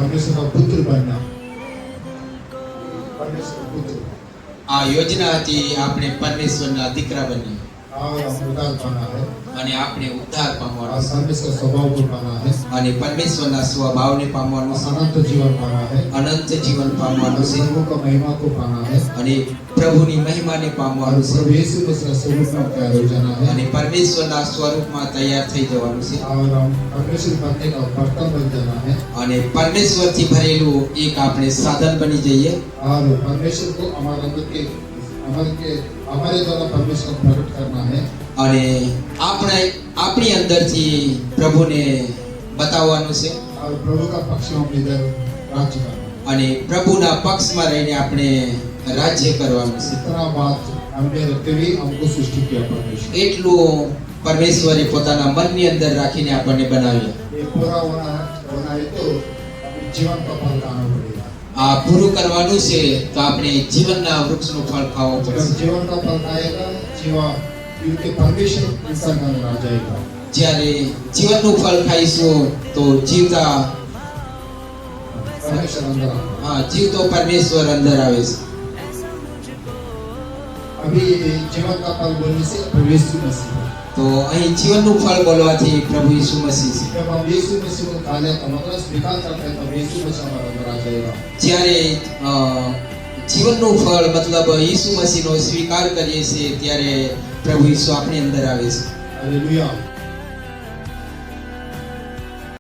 परमेश्वर का पुत्र बनना, परमेश्वर का पुत्र આ યોજના હતી આપણે પરમેશ્વરના દીકરા બની और हम उद्धार पाना है અને આપણે ઉદ્ધાર और પામવાનો परमेश्वर स्वभाव को पाना है, અને પરમેશ્વરના સ્વભાવને પામવાનું છે, अनंत जीवन पाना है, અનંત જીવન પામવાનું છે प्रभु का महिमा को पाना है અને પ્રભુની મહિમાને और પામવાનું છે प्रभु यीशु मसीह स्वरूप में तैयार हो जाना है અને પરમેશ્વરના સ્વરૂપમાં તૈયાર થઈ જવાનું છે और हम परमेश्वर बनने का बर्तन बन जाना है અને પરમેશ્વરથી ભરેલું એક આપણે સાધન બની જઈએ और परमेश्वर को हमारे अंदर के हमारे द्वारा परमेश्वर को प्रकट करना है અને આપણી અંદરથી પ્રભુને બતાવવાનું છે और प्रभु का पक्ष में हम इधर राज्य करना है। અને પ્રભુના પક્ષમાં રહીને આપણે રાજ્ય करવાનું છે इतना बात हमने रखते हुए हमको सृष्टि किया परमेश्वर, એટલું પરમેશ્વરે પોતાના મનની અંદર રાખીને આપણને બનાવ્યા ये पूरा होना है तो हमें जीवन का फल खाना पड़ेगा। આ પૂરું કરવાનું છે તો આપણે જીવનના વૃક્ષનું ફળ ખાવું जब પડશે जीवन का फल खाएगा जीवन क्योंकि परमेश्वर इंसान का अंदर आ जाएगा જ્યારે જીવનનું ફળ ખાઈશું તો જીવતા परमेश्वर अंदर आता है। હા જીવતો પરમેશ્વર અંદર આવે છે अभी जीवन का फल बोलने से प्रभु यीशु मसीह है। તો અહીં જીવનનું ફળ બોલવાથી પ્રભુ ઈસુ મસીહ છે जब हम यीशु मसीह को खा लेते हैं मतलब स्वीकार करते हैं तब यीशु मसीह हमारे अंदर आ जाएगा। જ્યારે જીવનનું ફળ મતલબ ઈસુ મસીહનો સ્વીકાર કરીએ છીએ ત્યારે પ્રભુ ઈસુ આપણી અંદર આવે છે हालेलुया।